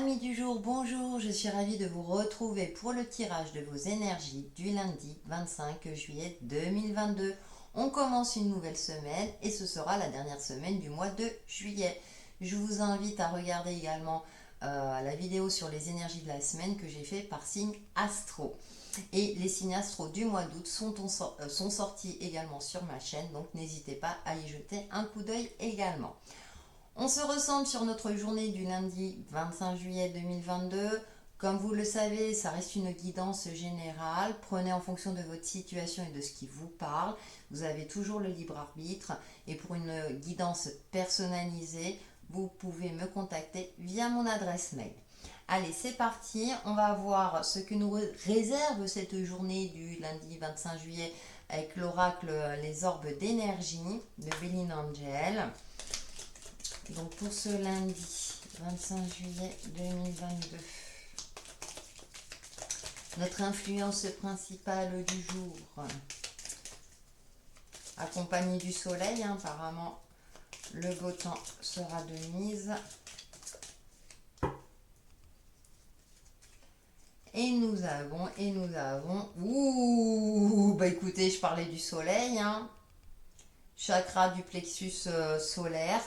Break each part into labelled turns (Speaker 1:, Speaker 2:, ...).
Speaker 1: Amis du jour, bonjour, je suis ravie de vous retrouver pour le tirage de vos énergies du lundi 25 juillet 2022. On commence une nouvelle semaine et ce sera la dernière semaine du mois de juillet. Je vous invite à regarder également la vidéo sur les énergies de la semaine que j'ai fait par signe astro. Et les signes astro du mois d'août sont sortis également sur ma chaîne, donc n'hésitez pas à y jeter un coup d'œil également. On se ressent sur notre journée du lundi 25 juillet 2022. Comme vous le savez, ça reste une guidance générale. Prenez en fonction de votre situation et de ce qui vous parle. Vous avez toujours le libre arbitre. Et pour une guidance personnalisée, vous pouvez me contacter via mon adresse mail. Allez, c'est parti. On va voir ce que nous réserve cette journée du lundi 25 juillet avec l'oracle Les Orbes d'énergie de Béline Angel. Donc pour ce lundi 25 juillet 2022, notre influence principale du jour, accompagnée du soleil, apparemment le beau temps sera de mise. Et nous avons, ouh, bah écoutez, je parlais du soleil, chakra du plexus solaire.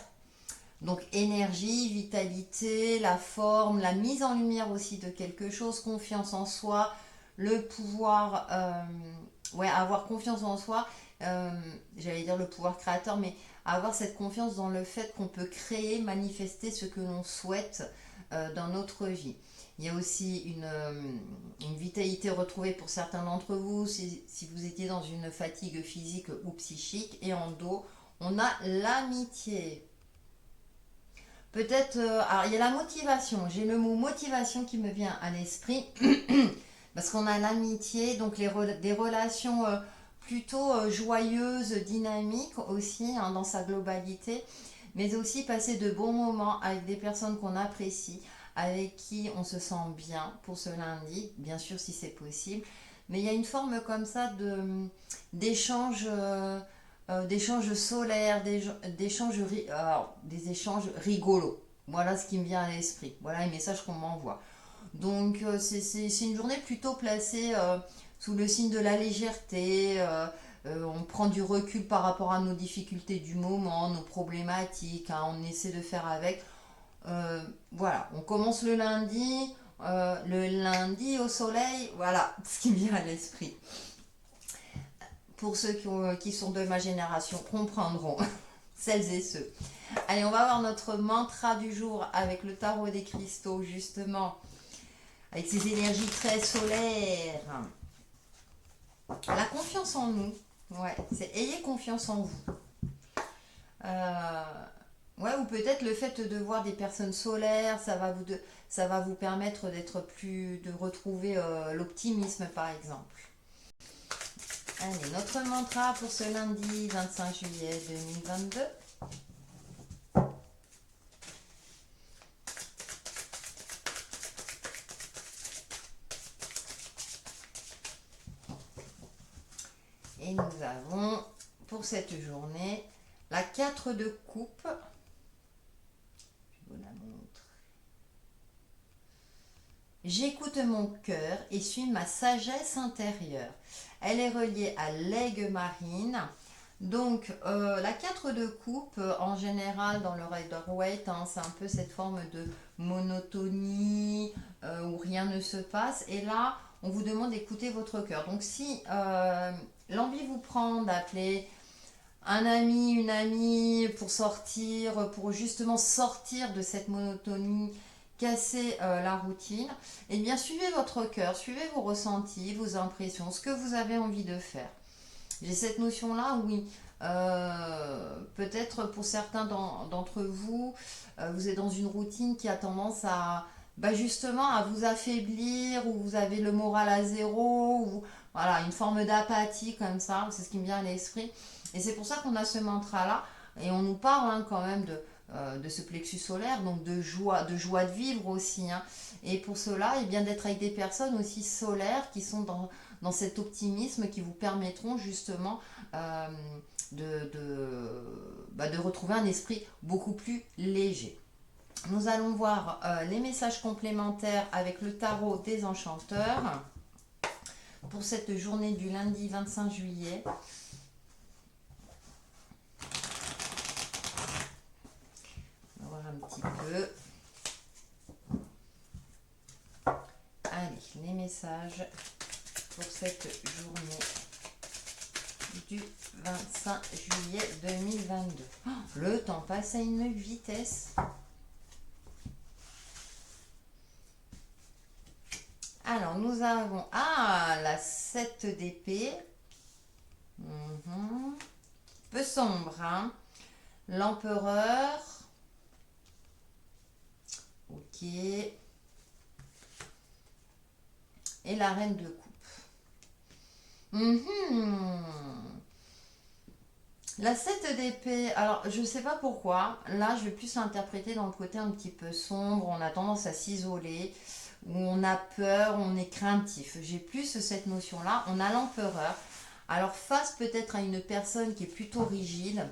Speaker 1: Donc énergie, vitalité, la forme, la mise en lumière aussi de quelque chose, confiance en soi, le pouvoir, avoir confiance en soi, j'allais dire le pouvoir créateur, mais avoir cette confiance dans le fait qu'on peut créer, manifester ce que l'on souhaite dans notre vie. Il y a aussi une vitalité retrouvée pour certains d'entre vous si vous étiez dans une fatigue physique ou psychique. Et en dos, on a l'amitié. Peut-être, alors il y a la motivation, j'ai le mot motivation qui me vient à l'esprit, parce qu'on a l'amitié, donc des relations plutôt joyeuses, dynamiques aussi, dans sa globalité, mais aussi passer de bons moments avec des personnes qu'on apprécie, avec qui on se sent bien pour ce lundi, bien sûr si c'est possible, mais il y a une forme comme ça d'échange. D'échanges solaires, des échanges rigolos. Voilà ce qui me vient à l'esprit. Voilà les messages qu'on m'envoie. Donc c'est une journée plutôt placée sous le signe de la légèreté. On prend du recul par rapport à nos difficultés du moment, nos problématiques. On essaie de faire avec. Voilà, on commence le lundi au soleil. Voilà ce qui me vient à l'esprit. Pour ceux qui sont de ma génération comprendront, celles et ceux. Allez, on va voir notre mantra du jour avec le tarot des cristaux, justement, avec ces énergies très solaires. La confiance en nous, ouais, c'est ayez confiance en vous. Ouais, ou peut-être le fait de voir des personnes solaires, ça va vous permettre de retrouver l'optimisme, par exemple. Allez, notre mantra pour ce lundi 25 juillet 2022. Et nous avons pour cette journée la 4 de coupe. Je vous la montre. J'écoute mon cœur et suis ma sagesse intérieure. Elle est reliée à l'aigle marine. Donc la 4 de coupe, en général dans le Rider-Waite, c'est un peu cette forme de monotonie où rien ne se passe. Et là, on vous demande d'écouter votre cœur. Donc si l'envie vous prend d'appeler un ami, une amie pour sortir, pour justement sortir de cette monotonie, casser la routine, et bien suivez votre cœur, suivez vos ressentis, vos impressions, ce que vous avez envie de faire. J'ai cette notion-là, oui. Peut-être pour certains d'entre vous, vous êtes dans une routine qui a tendance justement à vous affaiblir, ou vous avez le moral à zéro, ou voilà, une forme d'apathie comme ça, c'est ce qui me vient à l'esprit. Et c'est pour ça qu'on a ce mantra-là, et on nous parle quand même de ce plexus solaire, donc de joie de vivre aussi. Et pour cela, et bien d'être avec des personnes aussi solaires qui sont dans cet optimisme, qui vous permettront justement de retrouver un esprit beaucoup plus léger. Nous allons voir les messages complémentaires avec le tarot des enchanteurs pour cette journée du lundi 25 juillet. On va voir un petit peu. Allez, les messages pour cette journée du 25 juillet 2022. Oh, le temps passe à une vitesse. Alors, nous avons la 7 d'épée. Peu sombre, hein. L'empereur. Ok. Et la reine de coupe. La 7 d'épée, alors je sais pas pourquoi, là je vais plus l'interpréter dans le côté un petit peu sombre, on a tendance à s'isoler, où on a peur, on est craintif. J'ai plus cette notion-là. On a l'empereur. Alors face peut-être à une personne qui est plutôt rigide,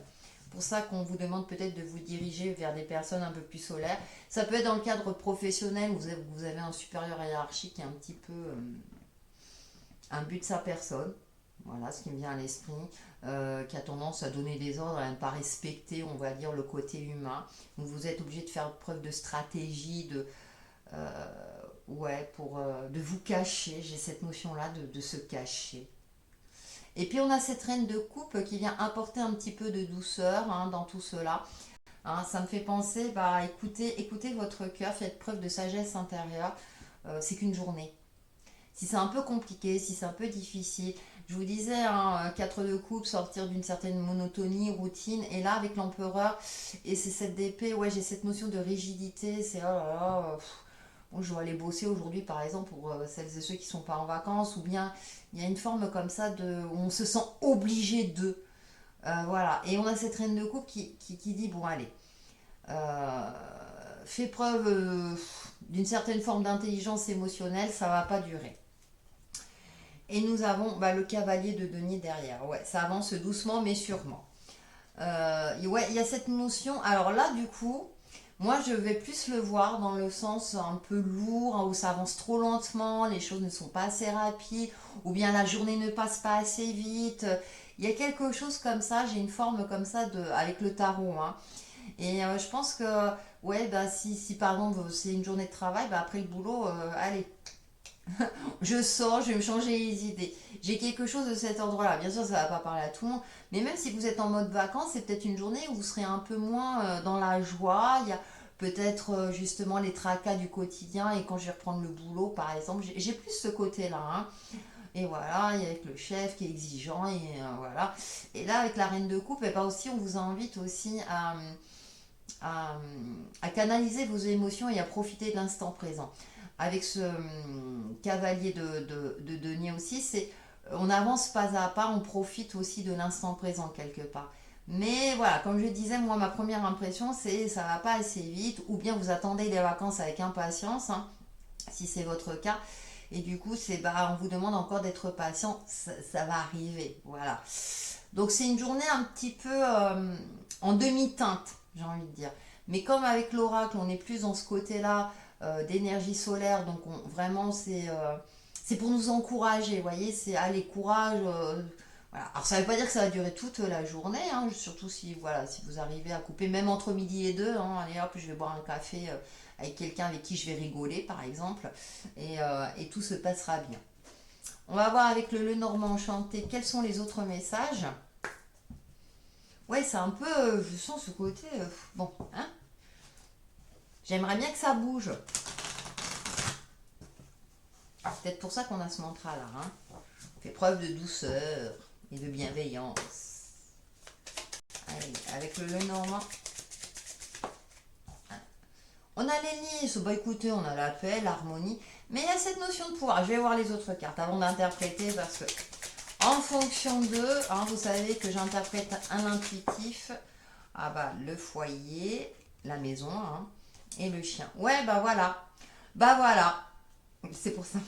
Speaker 1: pour ça qu'on vous demande peut-être de vous diriger vers des personnes un peu plus solaires. Ça peut être dans le cadre professionnel où vous avez un supérieur hiérarchique qui est un petit peu un but de sa personne. Voilà ce qui me vient à l'esprit, qui a tendance à donner des ordres, à ne pas respecter, on va dire, le côté humain. Donc vous êtes obligé de faire preuve de stratégie, de vous cacher. J'ai cette notion-là de se cacher. Et puis on a cette reine de coupe qui vient apporter un petit peu de douceur dans tout cela. Ça me fait penser, écoutez votre cœur, faites preuve de sagesse intérieure. C'est qu'une journée. Si c'est un peu compliqué, si c'est un peu difficile, je vous disais, 4 de coupe, sortir d'une certaine monotonie, routine, et là avec l'empereur, et c'est cette d'épée, ouais, j'ai cette notion de rigidité, c'est oh là là, bon, je dois aller bosser aujourd'hui par exemple pour celles et ceux qui sont pas en vacances, ou bien il y a une forme comme ça où on se sent obligé de. Voilà, et on a cette reine de coupe qui dit, bon allez, fais preuve d'une certaine forme d'intelligence émotionnelle, ça va pas durer. Et nous avons le cavalier de denier derrière. Ouais, ça avance doucement mais sûrement. Ouais, il y a cette notion. Alors là, du coup, moi, je vais plus le voir dans le sens un peu lourd, où ça avance trop lentement, les choses ne sont pas assez rapides, ou bien la journée ne passe pas assez vite. Il y a quelque chose comme ça, j'ai une forme comme ça avec le tarot. Et je pense que, ouais, si par exemple c'est une journée de travail, après le boulot, allez, je sors, je vais me changer les idées. J'ai quelque chose de cet ordre-là. Bien sûr, ça ne va pas parler à tout le monde, mais même si vous êtes en mode vacances, c'est peut-être une journée où vous serez un peu moins dans la joie. Il y a peut-être justement les tracas du quotidien, et quand je vais reprendre le boulot, par exemple, j'ai plus ce côté-là. Et voilà, il y a avec le chef qui est exigeant, et voilà. Et là, avec la reine de coupe, et aussi, on vous invite aussi à canaliser vos émotions et à profiter de l'instant présent. Avec ce cavalier de denier aussi, on avance pas à pas, on profite aussi de l'instant présent quelque part. Mais voilà, comme je disais, moi ma première impression c'est ça va pas assez vite, ou bien vous attendez les vacances avec impatience, si c'est votre cas. Et du coup, on vous demande encore d'être patient, ça va arriver. Voilà. Donc c'est une journée un petit peu en demi-teinte, j'ai envie de dire. Mais comme avec l'oracle, on est plus dans ce côté-là d'énergie solaire, donc vraiment c'est pour nous encourager, vous voyez, c'est allez, courage. Voilà. Alors ça ne veut pas dire que ça va durer toute la journée, surtout si, voilà, si vous arrivez à couper, même entre midi et deux, allez hop, je vais boire un café avec quelqu'un avec qui je vais rigoler, par exemple, et tout se passera bien. On va voir avec le Normand enchanté quels sont les autres messages. Ouais, c'est un peu, je sens ce côté, bon, j'aimerais bien que ça bouge. C'est peut-être pour ça qu'on a ce mantra-là. On fait preuve de douceur et de bienveillance. Allez, avec le Normand. On a l'hélice, écoutez, on a la paix, l'harmonie, mais il y a cette notion de pouvoir. Je vais voir les autres cartes avant d'interpréter, parce que en fonction d'eux, vous savez que j'interprète un intuitif. Le foyer, la maison, et le chien. Ouais, voilà. Voilà. C'est pour ça.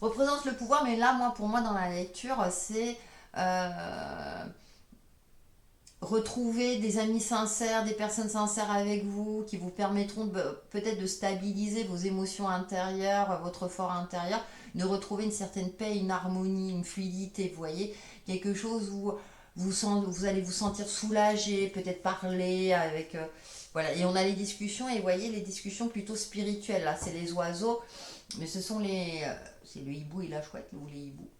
Speaker 1: Représente le pouvoir, mais là, pour moi, dans la lecture, c'est retrouver des amis sincères, des personnes sincères avec vous qui vous permettront peut-être de stabiliser vos émotions intérieures, votre fort intérieur, de retrouver une certaine paix, une harmonie, une fluidité, vous voyez, quelque chose où vous allez vous sentir soulagé, peut-être parler avec... voilà, et on a les discussions, et vous voyez, les discussions plutôt spirituelles, là, c'est les oiseaux, mais ce sont les... c'est le hibou et la chouette, ou les hiboux.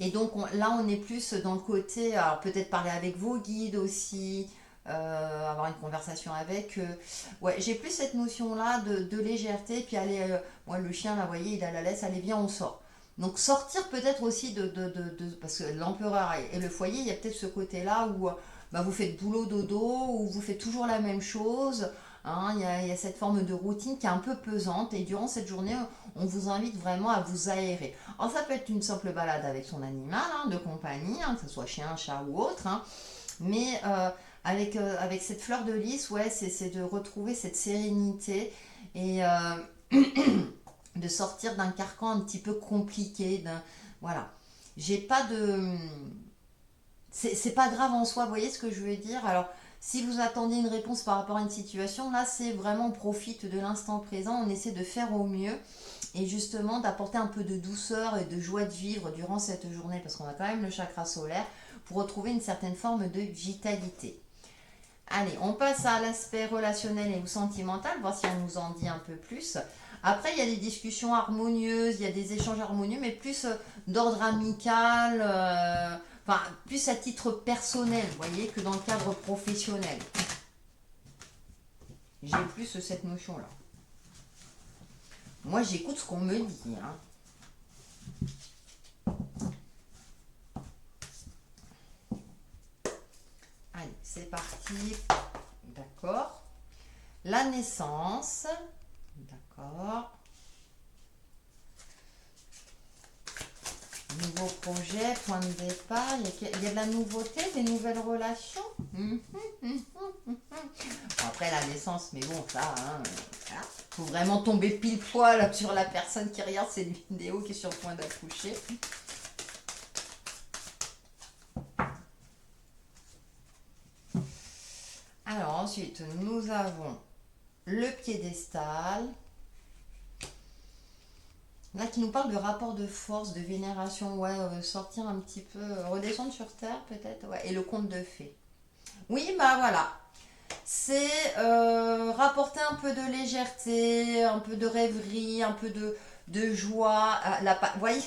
Speaker 1: Et donc là, on est plus dans le côté, alors peut-être parler avec vos guides aussi, avoir une conversation avec eux. Ouais, j'ai plus cette notion-là de légèreté, puis aller, moi le chien, là, vous voyez, il a la laisse, allez, viens, on sort. Donc sortir peut-être aussi parce que l'empereur et le foyer, il y a peut-être ce côté-là où bah, vous faites boulot dodo, ou vous faites toujours la même chose. Hein, il y a cette forme de routine qui est un peu pesante, et durant cette journée, on vous invite vraiment à vous aérer. Alors ça peut être une simple balade avec son animal de compagnie, que ce soit chien, chat ou autre, mais avec cette fleur de lys, ouais, c'est de retrouver cette sérénité et de sortir d'un carcan un petit peu compliqué. Voilà. J'ai pas de... C'est pas grave en soi, vous voyez ce que je veux dire. Alors, si vous attendez une réponse par rapport à une situation, là, c'est vraiment, on profite de l'instant présent, on essaie de faire au mieux et justement d'apporter un peu de douceur et de joie de vivre durant cette journée, parce qu'on a quand même le chakra solaire, pour retrouver une certaine forme de vitalité. Allez, on passe à l'aspect relationnel et ou sentimental, voir si on nous en dit un peu plus. Après, il y a des discussions harmonieuses, il y a des échanges harmonieux, mais plus d'ordre amical, enfin, plus à titre personnel, vous voyez, que dans le cadre professionnel. J'ai plus cette notion-là. Moi, j'écoute ce qu'on me dit. Allez, c'est parti. D'accord. La naissance. D'accord. Nouveau projet, point de départ. Il y a de la nouveauté, des nouvelles relations. Bon, après la naissance, mais bon, ça, voilà. Faut vraiment tomber pile poil sur la personne qui regarde cette vidéo, qui est sur le point d'accoucher. Alors ensuite, nous avons le piédestal. Là, qui nous parle de rapport de force, de vénération, ouais, sortir un petit peu, redescendre sur terre peut-être, ouais, et le conte de fées. Oui, bah voilà, c'est rapporter un peu de légèreté, un peu de rêverie, un peu de joie. Vous voyez,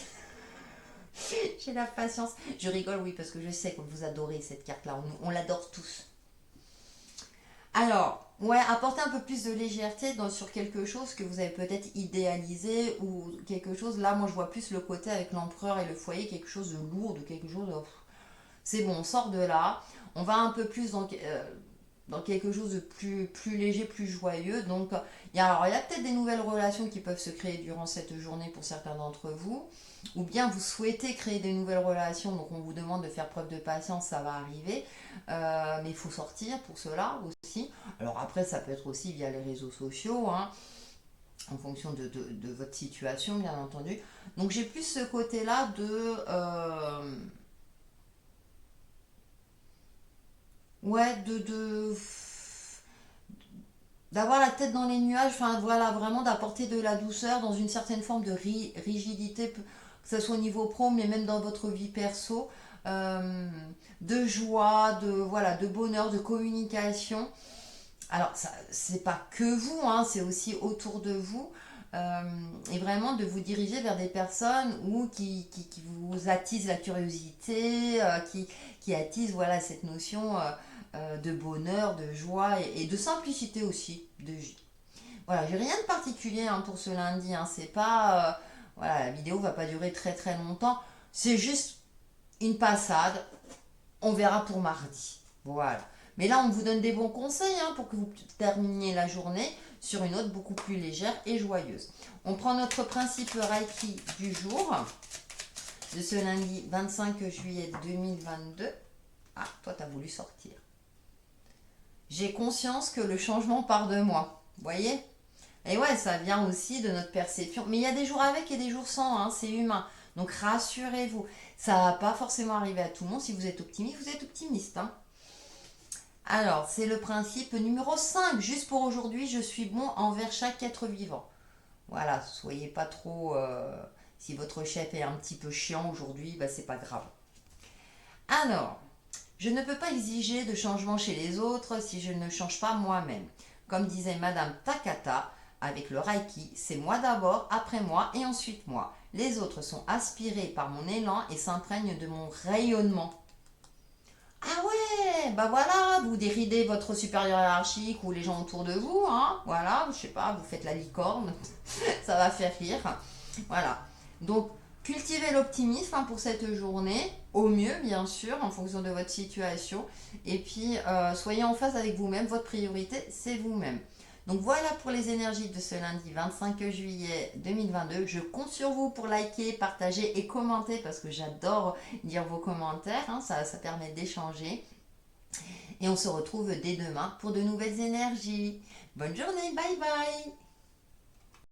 Speaker 1: j'ai la patience. Je rigole, oui, parce que je sais que vous adorez cette carte-là, on l'adore tous. Alors, ouais, apporter un peu plus de légèreté sur quelque chose que vous avez peut-être idéalisé ou quelque chose. Là, moi, je vois plus le côté avec l'empereur et le foyer, quelque chose de lourd, de quelque chose. C'est bon, on sort de là. On va un peu plus dans quelque chose de plus léger, plus joyeux. Donc, alors, il y a peut-être des nouvelles relations qui peuvent se créer durant cette journée pour certains d'entre vous. Ou bien vous souhaitez créer des nouvelles relations, donc on vous demande de faire preuve de patience, ça va arriver. Mais il faut sortir pour cela aussi. Alors après, ça peut être aussi via les réseaux sociaux, en fonction de votre situation, bien entendu. Donc j'ai plus ce côté-là ouais, d'avoir la tête dans les nuages, enfin voilà, vraiment d'apporter de la douceur dans une certaine forme de rigidité, que ce soit au niveau pro, mais même dans votre vie perso, euh, de joie, voilà, de bonheur, de communication. Alors, ça, c'est pas que vous, c'est aussi autour de vous. euh, et vraiment de vous diriger vers des personnes qui vous attisent la curiosité, qui attisent voilà, cette notion de bonheur, de joie et de simplicité aussi. Voilà, j'ai rien de particulier pour ce lundi. C'est pas. Voilà, la vidéo va pas durer très très longtemps. C'est juste une passade. On verra pour mardi. Voilà. Mais là, on vous donne des bons conseils pour que vous terminiez la journée sur une note beaucoup plus légère et joyeuse. On prend notre principe Reiki du jour de ce lundi 25 juillet 2022. Ah, toi, tu as voulu sortir. J'ai conscience que le changement part de moi. Vous voyez? Et ouais, ça vient aussi de notre perception. Mais il y a des jours avec et des jours sans, c'est humain. Donc rassurez-vous, ça va pas forcément arriver à tout le monde. Si vous êtes optimiste, vous êtes optimiste. Alors, c'est le principe numéro 5. Juste pour aujourd'hui, je suis bon envers chaque être vivant. Voilà, soyez pas trop... si votre chef est un petit peu chiant aujourd'hui, bah, c'est pas grave. Alors, je ne peux pas exiger de changement chez les autres si je ne change pas moi-même. Comme disait Madame Takata, avec le Reiki, c'est moi d'abord, après moi et ensuite moi. Les autres sont aspirés par mon élan et s'imprègnent de mon rayonnement. Ah ouais, bah voilà, vous déridez votre supérieur hiérarchique ou les gens autour de vous, hein, voilà, je sais pas, vous faites la licorne, ça va faire rire. Voilà. Donc, cultivez l'optimisme hein, pour cette journée, au mieux, bien sûr, en fonction de votre situation. Et puis, soyez en phase avec vous-même. Votre priorité, c'est vous-même. Donc voilà pour les énergies de ce lundi 25 juillet 2022. Je compte sur vous pour liker, partager et commenter parce que j'adore lire vos commentaires. Hein, ça permet d'échanger. Et on se retrouve dès demain pour de nouvelles énergies. Bonne journée, bye bye.